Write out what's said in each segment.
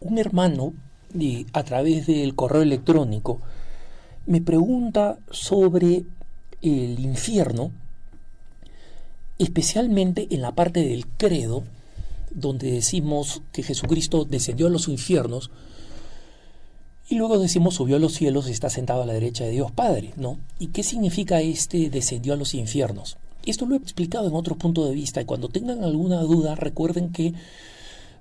un hermano, a través del correo electrónico, me pregunta sobre el infierno, especialmente en la parte del credo, donde decimos que Jesucristo descendió a los infiernos y luego decimos subió a los cielos y está sentado a la derecha de Dios Padre, ¿no? ¿Y qué significa este descendió a los infiernos? Esto lo he explicado en otro punto de vista, y cuando tengan alguna duda recuerden que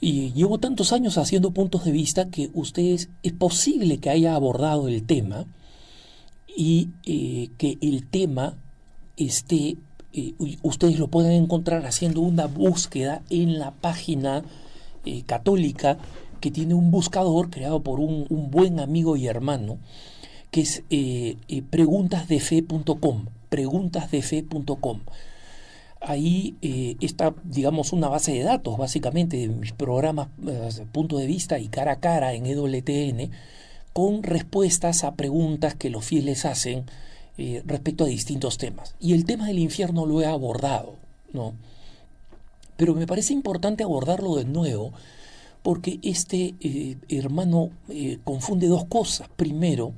llevo tantos años haciendo puntos de vista que ustedes es posible que haya abordado el tema y que el tema esté, ustedes lo pueden encontrar haciendo una búsqueda en la página católica, que tiene un buscador creado por un buen amigo y hermano, que es preguntasdefe.com, preguntasdefe.com. Ahí está, digamos, una base de datos, básicamente, de mis programas Punto de Vista y Cara a Cara en EWTN, con respuestas a preguntas que los fieles hacen respecto a distintos temas. Y el tema del infierno lo he abordado, ¿no? Pero me parece importante abordarlo de nuevo, porque este hermano confunde dos cosas. Primero,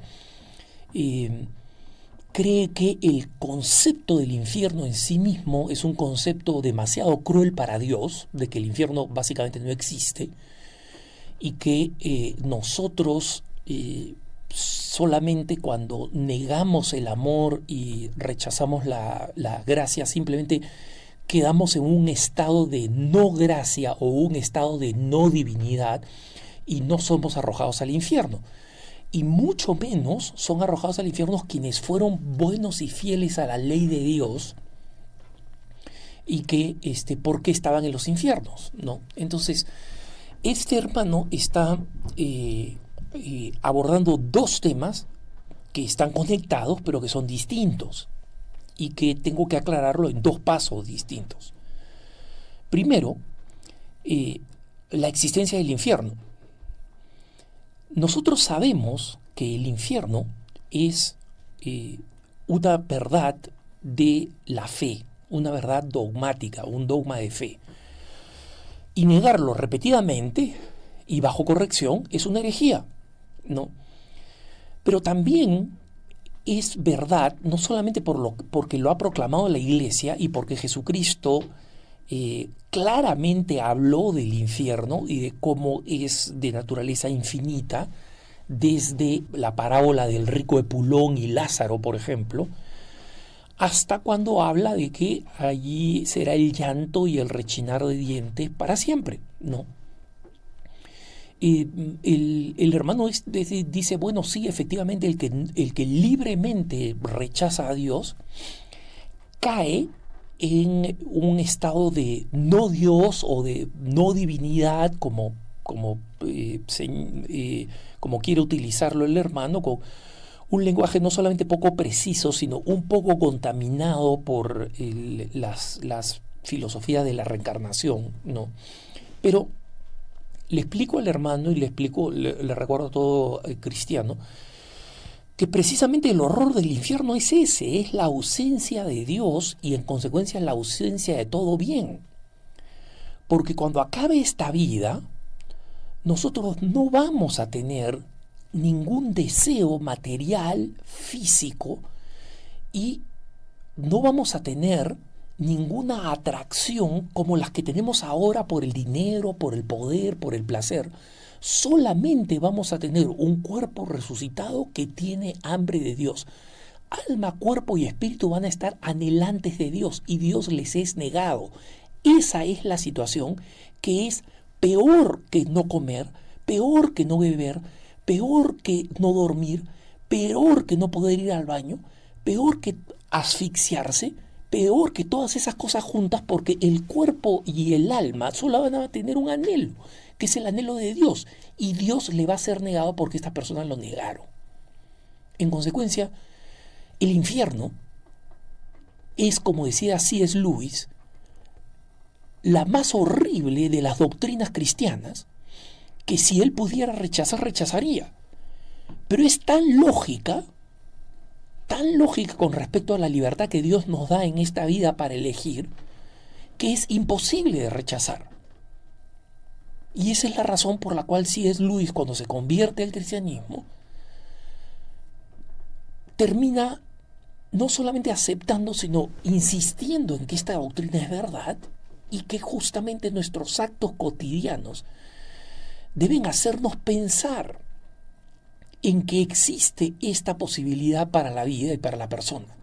cree que el concepto del infierno en sí mismo es un concepto demasiado cruel para Dios, de que el infierno básicamente no existe, y que nosotros solamente cuando negamos el amor y rechazamos la gracia, simplemente quedamos en un estado de no gracia o un estado de no divinidad y no somos arrojados al infierno. Y mucho menos son arrojados al infierno quienes fueron buenos y fieles a la ley de Dios y que por qué estaban en los infiernos, ¿no? Entonces, este hermano está abordando dos temas que están conectados pero que son distintos y que tengo que aclararlo en dos pasos distintos. Primero, la existencia del infierno. Nosotros sabemos que el infierno es una verdad de la fe, una verdad dogmática, un dogma de fe. Y negarlo repetidamente y bajo corrección es una herejía, ¿no? Pero también es verdad, no solamente porque lo ha proclamado la Iglesia y porque Jesucristo claramente habló del infierno y de cómo es de naturaleza infinita, desde la parábola del rico Epulón y Lázaro, por ejemplo, hasta cuando habla de que allí será el llanto y el rechinar de dientes para siempre, ¿no? El hermano dice, bueno, sí, efectivamente, el que libremente rechaza a Dios cae en un estado de no Dios o de no divinidad, como quiere utilizarlo el hermano, con un lenguaje no solamente poco preciso, sino un poco contaminado por las filosofías de la reencarnación, ¿no? Pero le explico al hermano y le recuerdo a todo cristiano, que precisamente el horror del infierno es ese, es la ausencia de Dios y en consecuencia la ausencia de todo bien. Porque cuando acabe esta vida, nosotros no vamos a tener ningún deseo material, físico, y no vamos a tener ninguna atracción como las que tenemos ahora por el dinero, por el poder, por el placer. Solamente vamos a tener un cuerpo resucitado que tiene hambre de Dios. Alma, cuerpo y espíritu van a estar anhelantes de Dios y Dios les es negado. Esa es la situación, que es peor que no comer, peor que no beber, peor que no dormir, peor que no poder ir al baño, peor que asfixiarse, peor que todas esas cosas juntas, porque el cuerpo y el alma solo van a tener un anhelo, que es el anhelo de Dios, y Dios le va a ser negado porque estas personas lo negaron. En consecuencia, el infierno es, como decía C.S. Lewis, la más horrible de las doctrinas cristianas, que si él pudiera rechazar, rechazaría. Pero es tan lógica con respecto a la libertad que Dios nos da en esta vida para elegir, que es imposible de rechazar. Y esa es la razón por la cual C.S. Lewis, cuando se convierte al cristianismo, termina no solamente aceptando, sino insistiendo en que esta doctrina es verdad y que justamente nuestros actos cotidianos deben hacernos pensar en que existe esta posibilidad para la vida y para la persona.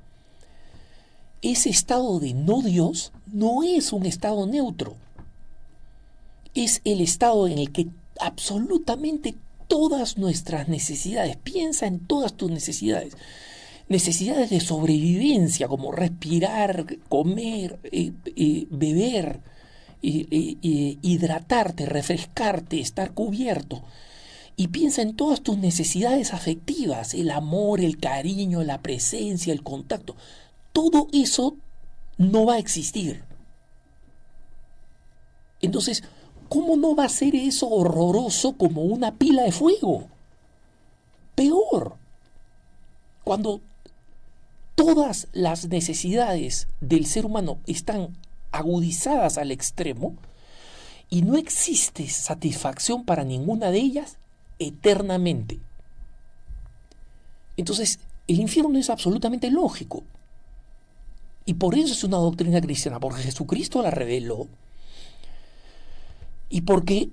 Ese estado de no Dios no es un estado neutro. Es el estado en el que absolutamente todas nuestras necesidades, piensa en todas tus necesidades, necesidades de sobrevivencia como respirar, comer, beber, hidratarte, refrescarte, estar cubierto. Y piensa en todas tus necesidades afectivas, el amor, el cariño, la presencia, el contacto. Todo eso no va a existir. Entonces, ¿cómo no va a ser eso horroroso como una pila de fuego? Peor, cuando todas las necesidades del ser humano están agudizadas al extremo y no existe satisfacción para ninguna de ellas eternamente. Entonces, el infierno es absolutamente lógico. Y por eso es una doctrina cristiana, porque Jesucristo la reveló y porque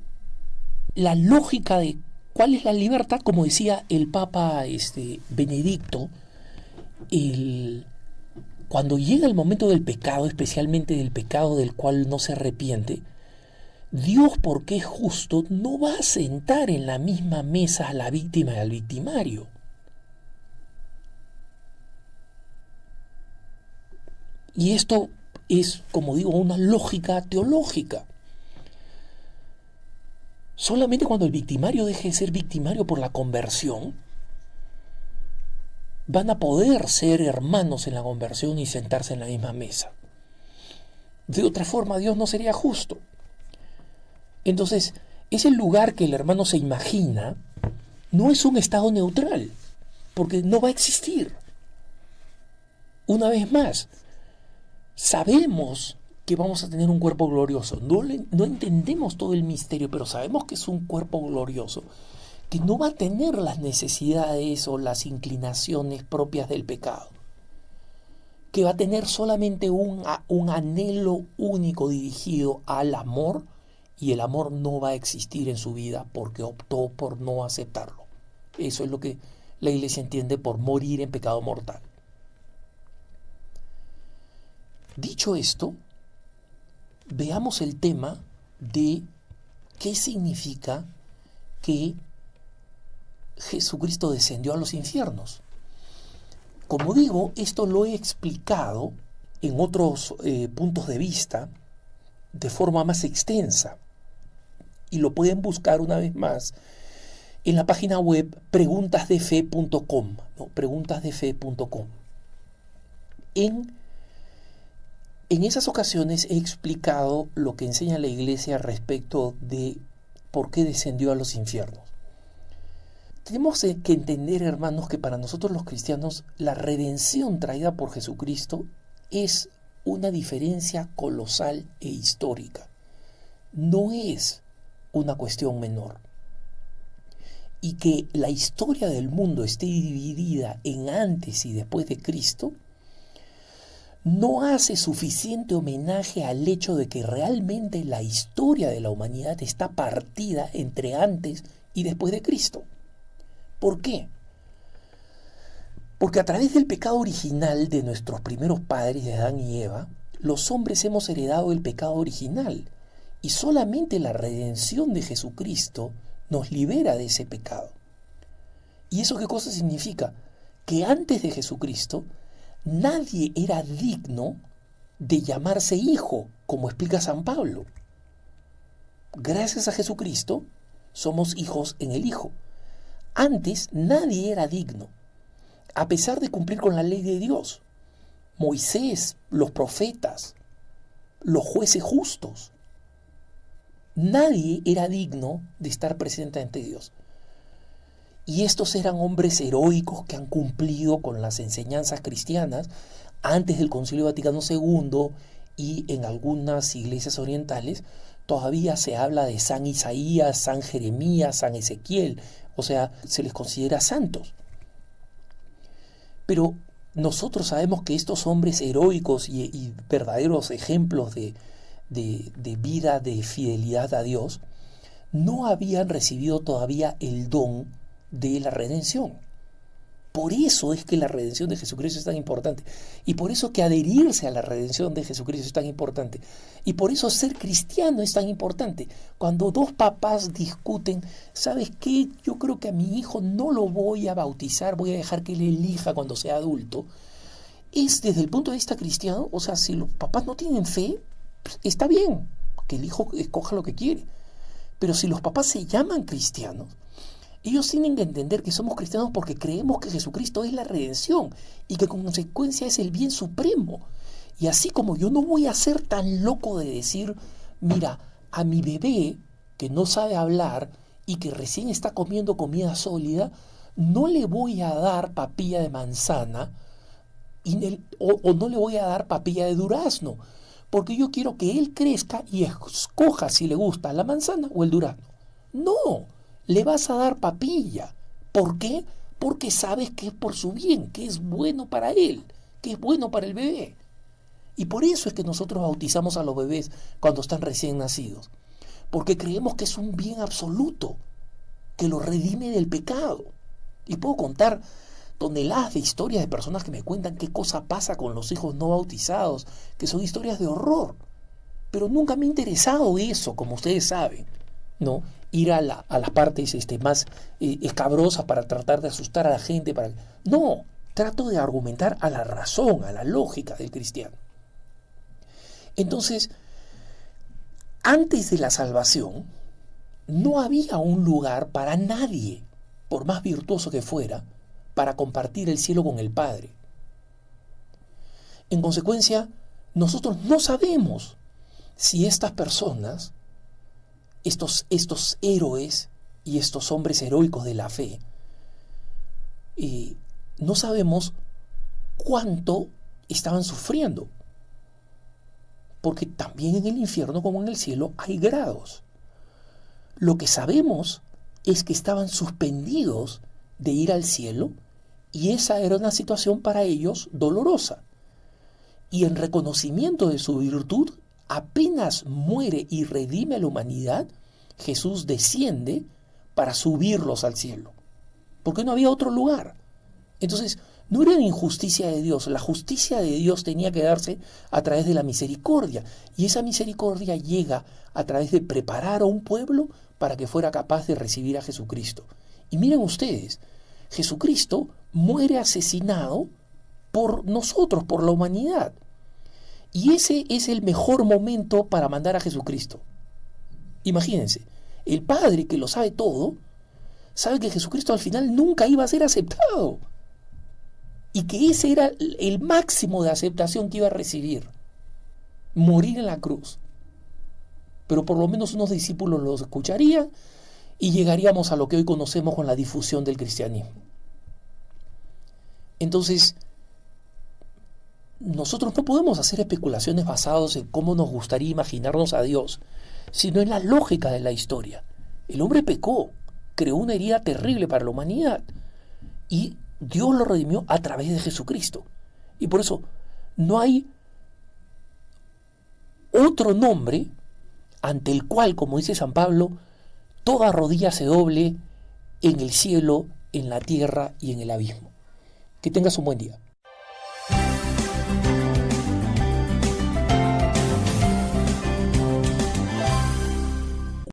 la lógica de cuál es la libertad, como decía el Papa Benedicto, cuando llega el momento del pecado, especialmente del pecado del cual no se arrepiente, Dios, porque es justo, no va a sentar en la misma mesa a la víctima y al victimario. Y esto es, como digo, una lógica teológica. Solamente cuando el victimario deje de ser victimario por la conversión, van a poder ser hermanos en la conversión y sentarse en la misma mesa. De otra forma, Dios no sería justo. Entonces, ese lugar que el hermano se imagina no es un estado neutral, porque no va a existir. Una vez más, sabemos que vamos a tener un cuerpo glorioso. No entendemos todo el misterio, pero sabemos que es un cuerpo glorioso, que no va a tener las necesidades o las inclinaciones propias del pecado, que va a tener solamente un anhelo único dirigido al amor, y el amor no va a existir en su vida porque optó por no aceptarlo. Eso es lo que la Iglesia entiende por morir en pecado mortal. Dicho esto, veamos el tema de qué significa que Jesucristo descendió a los infiernos. Como digo, esto lo he explicado en otros puntos de vista de forma más extensa y lo pueden buscar una vez más en la página web preguntasdefe.com, ¿no? preguntasdefe.com. En esas ocasiones he explicado lo que enseña la Iglesia respecto de por qué descendió a los infiernos. Tenemos que entender, hermanos, que para nosotros los cristianos la redención traída por Jesucristo es una diferencia colosal e histórica. No es una cuestión menor. Y que la historia del mundo esté dividida en antes y después de Cristo no hace suficiente homenaje al hecho de que realmente la historia de la humanidad está partida entre antes y después de Cristo. ¿Por qué? Porque a través del pecado original de nuestros primeros padres, de Adán y Eva, los hombres hemos heredado el pecado original y solamente la redención de Jesucristo nos libera de ese pecado. ¿Y eso qué cosa significa? Que antes de Jesucristo nadie era digno de llamarse hijo, como explica San Pablo. Gracias a Jesucristo somos hijos en el Hijo. Antes nadie era digno, a pesar de cumplir con la ley de Dios. Moisés, los profetas, los jueces justos. Nadie era digno de estar presente ante Dios. Y estos eran hombres heroicos que han cumplido con las enseñanzas cristianas antes del Concilio Vaticano II y en algunas iglesias orientales todavía se habla de San Isaías, San Jeremías, San Ezequiel, o sea, se les considera santos. Pero nosotros sabemos que estos hombres heroicos y verdaderos ejemplos de vida, de fidelidad a Dios, no habían recibido todavía el don de la redención. Por eso es que la redención de Jesucristo es tan importante. Y por eso que adherirse a la redención de Jesucristo es tan importante. Y por eso ser cristiano es tan importante. Cuando dos papás discuten, ¿sabes qué? Yo creo que a mi hijo no lo voy a bautizar, voy a dejar que él elija cuando sea adulto. Es desde el punto de vista cristiano, o sea, si los papás no tienen fe, pues está bien que el hijo escoja lo que quiere. Pero si los papás se llaman cristianos, ellos tienen que entender que somos cristianos porque creemos que Jesucristo es la redención y que con consecuencia es el bien supremo. Y así como yo no voy a ser tan loco de decir, mira, a mi bebé que no sabe hablar y que recién está comiendo comida sólida, no le voy a dar papilla de manzana o no le voy a dar papilla de durazno, porque yo quiero que él crezca y escoja si le gusta la manzana o el durazno. No, le vas a dar papilla. ¿Por qué? Porque sabes que es por su bien, que es bueno para él, que es bueno para el bebé. Y por eso es que nosotros bautizamos a los bebés cuando están recién nacidos, porque creemos que es un bien absoluto, que lo redime del pecado. Y puedo contar toneladas de historias de personas que me cuentan qué cosa pasa con los hijos no bautizados, que son historias de horror. Pero nunca me ha interesado eso, como ustedes saben, ¿no? Ir a las partes más escabrosas para tratar de asustar a la gente. No, trato de argumentar a la razón, a la lógica del cristiano. Entonces, antes de la salvación, no había un lugar para nadie, por más virtuoso que fuera, para compartir el cielo con el Padre. En consecuencia, nosotros no sabemos si estas personas, estos héroes y estos hombres heroicos de la fe, no sabemos cuánto estaban sufriendo, porque también en el infierno como en el cielo hay grados. Lo que sabemos es que estaban suspendidos de ir al cielo y esa era una situación para ellos dolorosa. Y en reconocimiento de su virtud, apenas muere y redime a la humanidad, Jesús desciende para subirlos al cielo, porque no había otro lugar. Entonces, no era la injusticia de Dios, la justicia de Dios tenía que darse a través de la misericordia, y esa misericordia llega a través de preparar a un pueblo para que fuera capaz de recibir a Jesucristo. Y miren ustedes, Jesucristo muere asesinado por nosotros, por la humanidad. Y ese es el mejor momento para mandar a Jesucristo. Imagínense, el Padre que lo sabe todo, sabe que Jesucristo al final nunca iba a ser aceptado. Y que ese era el máximo de aceptación que iba a recibir. Morir en la cruz. Pero por lo menos unos discípulos los escucharían y llegaríamos a lo que hoy conocemos con la difusión del cristianismo. Entonces, nosotros no podemos hacer especulaciones basadas en cómo nos gustaría imaginarnos a Dios, sino en la lógica de la historia. El hombre pecó, creó una herida terrible para la humanidad y Dios lo redimió a través de Jesucristo. Y por eso no hay otro nombre ante el cual, como dice San Pablo, toda rodilla se doble en el cielo, en la tierra y en el abismo. Que tengas un buen día.